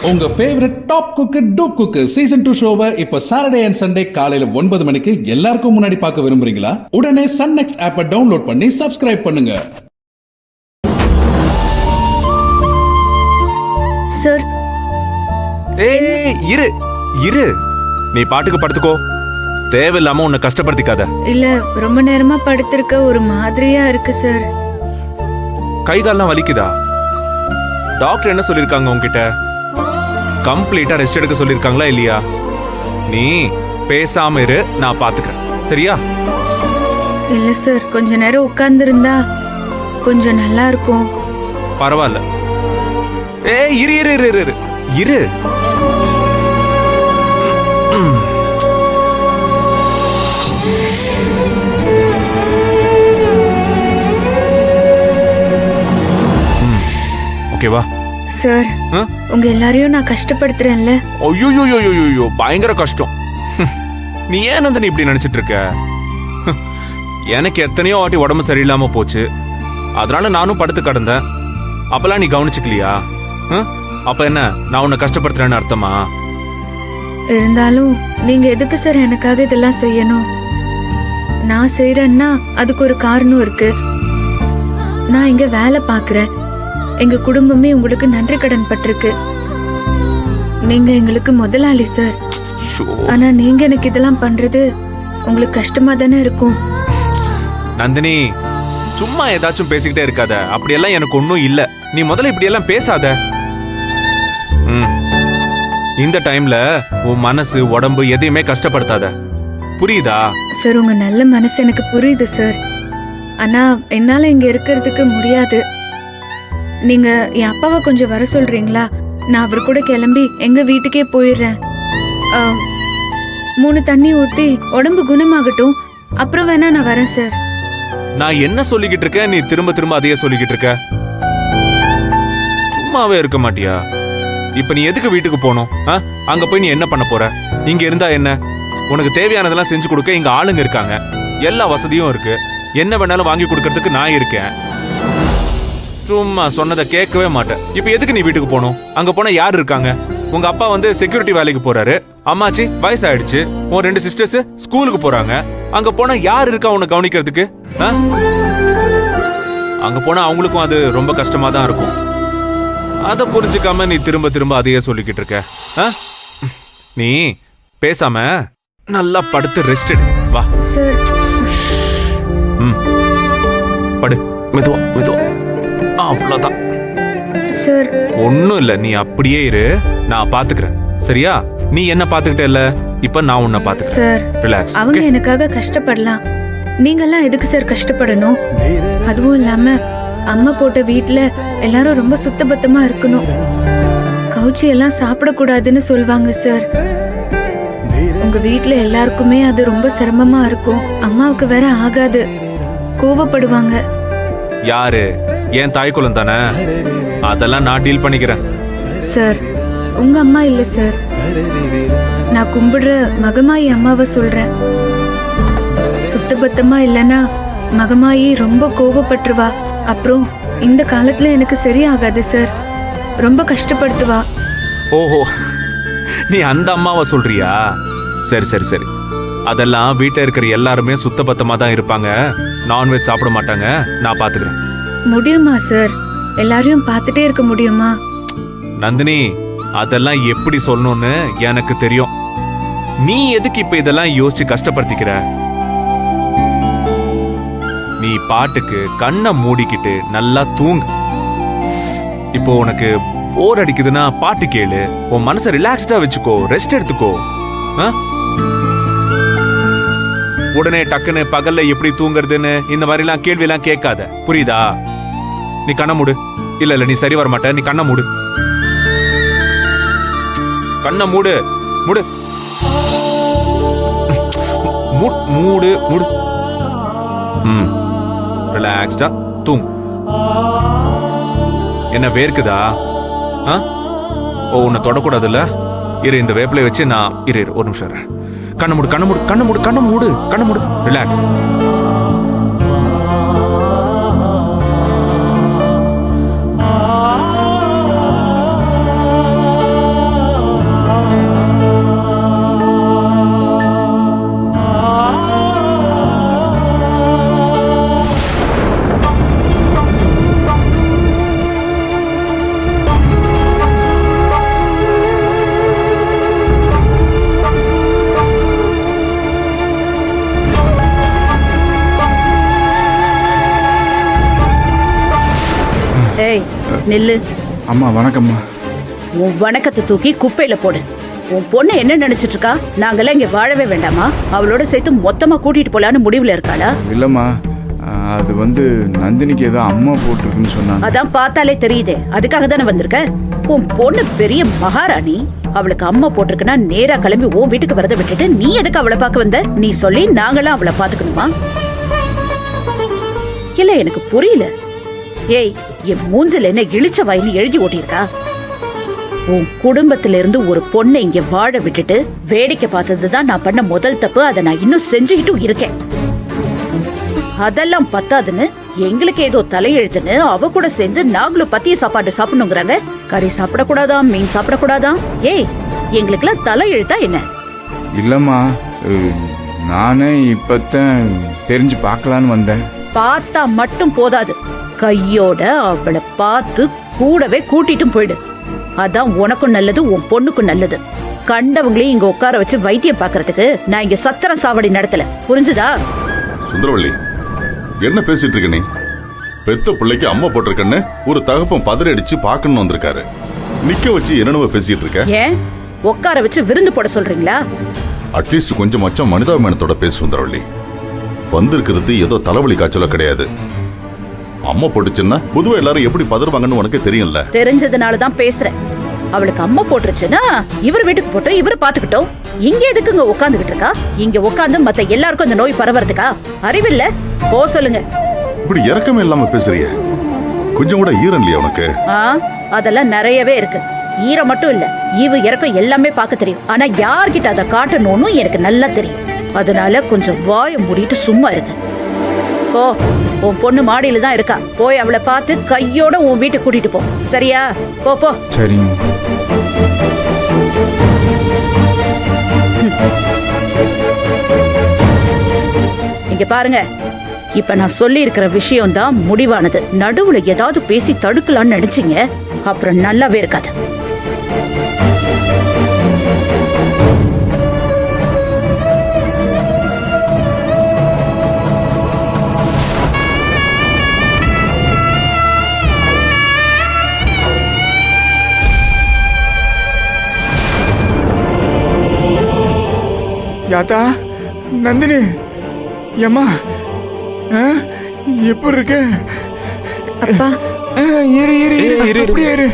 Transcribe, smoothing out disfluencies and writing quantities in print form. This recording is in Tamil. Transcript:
உங்க favourite top cook dupe cook season 2 ஷோவை இப்ப சாட்டர்டே அண்ட் சண்டே காலையில 9 மணிக்கு எல்லாருக்கும் முன்னாடி பார்க்க விரும்புறீங்களா? உடனே சன் நெக்ஸ்ட் ஆப்பை டவுன்லோட் பண்ணி சப்ஸ்கிரைப் பண்ணுங்க. சார், ஏய் இரு இரு, நீ பாட்டுக்கு படுத்துக்கோ. தேவையில்லாம உன்னை கஷ்டப்படுத்திக்காத. இல்ல ரொம்ப நேரமா படுத்திருக்க ஒரு மாதிரியா இருக்கு சார். கை கால்லாம் வலிக்குதா? டாக்டர் என்ன சொல்லிருக்காங்க உன்கிட்ட? கம்ப்ளீட்டா ரெஸ்ட் எடுக்க சொல்லிருக்காங்களா இல்லையா? நீ பேசாம இரு, நான் பாத்துக்கிறேன், சரியா? இல்ல சார், கொஞ்ச நேரம் உட்கார்ந்து இருந்தா கொஞ்சம் நல்லா இருக்கும். பரவாயில்ல. ஏய் இரு இரு இரு இரு இரு. ஓகேவா? சார், உங்க எல்லாரையும் நான் கஷ்டப்படுத்துறேன்ல. ஐயோ பயங்கர கஷ்டம். நீ ஏன் நந்தினி இப்படி நினைச்சிட்டு இருக்க? எனக்கு எத்தனையோ வாட்டி உடம்பு சரியில்லாம போச்சு, அதனால நானும் படுத்து கிடந்தேன். அப்பெல்லாம் நீ கவனிச்சுக்கலையா? அப்ப என்ன, நான் உன்னை கஷ்டப்படுத்துறேன்னு அர்த்தமா? இருந்தாலும் நீங்க எதுக்கு சார் எனக்காக இதெல்லாம் செய்யணும்? நான் செய்யறேன்னா அதுக்கு ஒரு காரணம் இருக்கு. நான் இங்க வேலை பாக்குறேன். எங்க குடும்பமே உங்களுக்கு நன்றி கடன் பட்டிருக்கு. நீங்க எங்களுக்கு முதலாளி சார். ஆனா நீங்க எனக்கு இதெல்லாம் பண்றது உங்களுக்கு கஷ்டமா தானே இருக்கும். நந்தினி, சும்மா ஏதாச்சும் பேசிக்கிட்டே இருக்காத. அப்படியெல்லாம் எனக்கு ஒன்னும் இல்ல. நீ முதல்ல இப்படி எல்லாம் பேசாத. இந்த டைம்ல உன் மனசு உடம்பு எதையுமே கஷ்டப்படுத்தாத, புரியுதா? சார், உங்க நல்ல மனசு எனக்கு புரியுது சார். ஆனா என்னால இங்க இருக்கிறதுக்கு முடியாது. நீங்க என் அப்பாவை கொஞ்சம் வர சொல்றீங்களா? நான் அவர் கூட கிளம்பி எங்க வீட்டுக்கே போயிடுறேன். 3 தண்ணி ஊத்தி உடம்பு குணமாகட்டும், அப்புறம் வேணா நான் வரேன் சார். நான் என்ன சொல்லிக்கிட்டு இருக்கேன், நீ திரும்ப திரும்ப அதையே சொல்லிக்கிட்டு இருக்க. சும்மாவே இருக்க மாட்டியா? இப்ப நீ எதுக்கு வீட்டுக்கு போகணும்? அங்க போய் நீ என்ன பண்ண போற? இங்க இருந்தா என்ன? உனக்கு தேவையானதெல்லாம் செஞ்சு கொடுக்க இங்க ஆளுங்க இருக்காங்க, எல்லா வசதியும் இருக்கு. என்ன வேணாலும் வாங்கி கொடுக்கறதுக்கு நான் இருக்கேன். சும்மா சொன்னதை கேட்கவே மாட்டேன். இப்ப எதுக்கு நீ வீட்டுக்கு போகணும்? அங்க போனா யாரு இருக்காங்க? உங்க அப்பா வந்து செக்யூரிட்டி வேலைக்கு போறாரு, அம்மாச்சி வயசாயிடுச்சு, உன் 2 சிஸ்டர்ஸ் ஸ்கூலுக்கு போறாங்க. அங்க போனா யார் இருக்கா உன்னை கவனிக்கிறதுக்கு? அங்க போனா அவங்களுக்கும் அது ரொம்ப கஷ்டமா தான் இருக்கும். அதை புரிஞ்சுக்காம நீ திரும்ப திரும்ப அதையே சொல்லிக்கிட்டு இருக்க. நீ பேசாம நல்லா படுத்து ரெஸ்ட் எடு. வா சார். படு, மெதுவா மெதுவா. அவ்வளவுதான் சார். ஒண்ணும் இல்ல, நீ அப்படியே இரு, நான் பாத்துக்கிறேன், சரியா? நீ என்ன பாத்துக்கிட்ட இல்ல, இப்ப நான் உன்னை பாத்துக்கிறேன். Sir, relax. அவங்க எனக்காக கஷ்டப்படலாம், நீங்கெல்லாம் எதுக்கு சார் கஷ்டப்படணும்? அதுவும் இல்லாம அம்மா போட்ட வீட்டுல எல்லாரும் ரொம்ப சுத்தபத்தமா இருக்கணும். கவுச்சி எல்லாம் சாப்பிடக்கூடாதுன்னு சொல்வாங்க சார். உங்க வீட்டுல எல்லாருக்குமே அது ரொம்ப சிரமமா இருக்கும். அம்மாவுக்கு வேற ஆகாது, கோவப்படுவாங்க. யாரு? என் தாய்க்குளம் தானே, அதெல்லாம் நான் டீல் பண்ணிக்கிறேன். சார், உங்க அம்மா இல்ல சார், நான் கும்பிடுற மகமாயி அம்மாவை சொல்றேன். சுத்தபத்தமா இல்லனா மகமாயி ரொம்ப கோவப்பட்டுருவா. அப்புறம் இந்த காலத்துல எனக்கு சரியாகாது சார், ரொம்ப கஷ்டப்படுத்துவா. ஓஹோ, நீ அந்த அம்மாவை சொல்றியா? சரி சரி சரி. அதெல்லாம் வீட்டுல இருக்கிற எல்லாருமே சுத்தபத்தமா தான் இருப்பாங்க, நான்வெஜ் சாப்பிட மாட்டாங்க, நான் பாத்துக்கிறேன். முடியுமா சார்? எல்லாரையும் பார்த்துட்டே இருக்க முடியுமா? நந்தினி, அதெல்லாம் எப்படி சொல்லணும்னு எனக்கு தெரியும். நீ எதுக்கு இப்ப இதெல்லாம் யோசிச்சு கஷ்டப்படுத்திக்கிற? நீ பாட்டுக்கு கண்ணை மூடிக்கிட்டு நல்லா தூங்கு. இப்போ உனக்கு போர் அடிக்குதுன்னா பாட்டு கேளு, உன் மனசை ரிலாக்ஸ்டா வச்சுக்கோ, ரெஸ்ட் எடுத்துக்கோ. உடனே டக்குன்னு பகல்ல எப்படி தூங்குறதுன்னு இந்த மாதிரி எல்லாம் கேள்வி எல்லாம் கேட்காத, புரியுதா? நீ கண்ண மூடு. இல்ல இல்ல, நீ சரி வர மாட்ட, நீ கண்ண மூடு. கண்ண மூடு மூடு மூடு மூடு. ரிலாக்ஸ்டா தூங்கு. என்ன வேர்க்குதா? ஓ, உன்னை தொடக்கூடாதுல்ல? இரு, இந்த வேப்பிலை வச்சு நான் இரு ஒரு நிமிஷம். கண்ண மூடு கண்ண மூடு கண்ண மூடு கண்ண மூடு கண்ண மூடு. ரிலாக்ஸ். நெல்லு. அம்மா வணக்கம்மா. உன் வணக்கத்தை தூக்கி குப்பையில போடு. உன் பொண்ணு என்ன நினைச்சிட்டு இருக்கா? நாங்கெல்லாம் இங்க வாழவே வேண்டாமா? அவளோட சேர்த்து மொத்தமா கூட்டிட்டு போலான்னு முடிவுல இருக்காளா? இல்லம்மா, அது வந்து நந்தினிக்கு ஏதோ அம்மா போட்டிருக்குன்னு சொன்னாங்க. அதான் பார்த்தாலே தெரியுதே, அதுக்காக தானே வந்திருக்க. உன் பொண்ணு பெரிய மகாராணி, அவளுக்கு அம்மா போட்டிருக்குன்னா நேரா கிளம்பி உன் வீட்டுக்கு வரத விட்டுட்டு நீ எதுக்கு அவளை பார்க்க வந்த? நீ சொல்லி நாங்களாம் அவளை பாத்துக்கணுமா? இல்ல எனக்கு புரியல. ஏய், என் மூஞ்சில என்ன இழிச்ச வாயின்னு எழுதி ஓட்டியிருக்கா? உன் குடும்பத்தில இருந்து ஒரு பொண்ணை இங்க வாழ விட்டுட்டு வேடிக்கை பார்த்ததுதான் நான் பண்ண முதல் தப்பு. அதை நான் இன்னும் செஞ்சுக்கிட்டும் இருக்கேன். அதெல்லாம் பத்தாதுன்னு எங்களுக்கு ஏதோ தலையெழுத்துன்னு அவ கூட சேர்ந்து நாங்களும் பத்திய சாப்பாடு சாப்பிடணுங்கிறாங்க. கறி சாப்பிடக்கூடாதாம், மீன் சாப்பிடக்கூடாதாம். ஏய், எங்களுக்குலாம் தலையெழுத்தா என்ன? இல்லம்மா, நானே இப்பத்தான் தெரிஞ்சு பார்க்கலான்னு வந்தேன். பார்த்தா மட்டும் போதாது, கையோட அவளை பார்த்து கூடவே கூட்டிட்டும் போயிடு. அதான் உனக்கும் நல்லது, உன் பொண்ணுக்கும் நல்லது. கண்டவங்களையும் இங்க உட்கார வச்சு வைத்தியம் பாக்குறதுக்கு நான் இங்க சத்திரம் சாவடி நடத்தல, புரிஞ்சுதா? சுந்தரவள்ளி, என்ன பேசிட்டு இருக்க நீ? பெத்த பிள்ளைக்கு அம்மா போட்டிருக்கன்னு ஒரு தகப்பன் பதறி அடிச்சு பாக்கணும்னு வந்திருக்காரு. நிக்க வச்சு என்னென்னவோ பேசிட்டு இருக்க? ஏன் உட்கார வச்சு விருந்து போட சொல்றீங்களா? அட்லீஸ்ட் கொஞ்சம் மச்சம் மனிதாபிமானத்தோட பேசு சுந்தரவள்ளி. வந்திருக்கிறது ஏதோ தலைவலி காய்ச்சல கிடையாது. அம்மா போட்டுச்சுன்னா பொதுவா எல்லாரும் எப்படி பதறுவாங்கன்னு உனக்கு தெரியும்ல. தெரிஞ்சதுனாலதான் பேசுறேன். அவளுக்கு அம்மா போட்டுருச்சுன்னா இவர் வீட்டுக்கு போட்டு இவர் பாத்துக்கிட்டோம். இங்க எதுக்கு இங்க உட்காந்துக்கிட்டு இருக்கா? இங்க உட்காந்து மத்த எல்லாருக்கும் இந்த நோய் பரவறதுக்கா? அறிவில்ல? போ சொல்லுங்க. இப்படி இறக்கமே இல்லாம பேசுறிய, கொஞ்சம் கூட ஈரம் இல்லையா உனக்கு? அதெல்லாம் நிறையவே இருக்கு. ஈரம் மட்டும் இல்ல, ஈவு இறக்கம் எல்லாமே பார்க்க தெரியும். ஆனா யார்கிட்ட அதை காட்டணும்னு எனக்கு நல்லா தெரியும். அதனால கொஞ்சம் வாயை மூடிட்டு சும்மா இருக்கு. போ, உன் பொண்ணு மாடியில தான் இருக்கா. போய் அவளை பார்த்து கையோட உன் வீட்டுக்கு கூட்டிட்டு போ. சரியா? போ போ. சரிங்க. இங்க பாருங்க, இப்ப நான் சொல்லி இருக்கிற விஷயம் தான் முடிவானது. நடுவுல ஏதாவது பேசி தடுக்கலாம்னு நினைச்சீங்க, அப்புறம் நல்லாவே இருக்காது. யாத்தா, நந்தினி, ஏம்மா, எப்படி இருக்க? அப்பா, இரு அப்படியே இரு.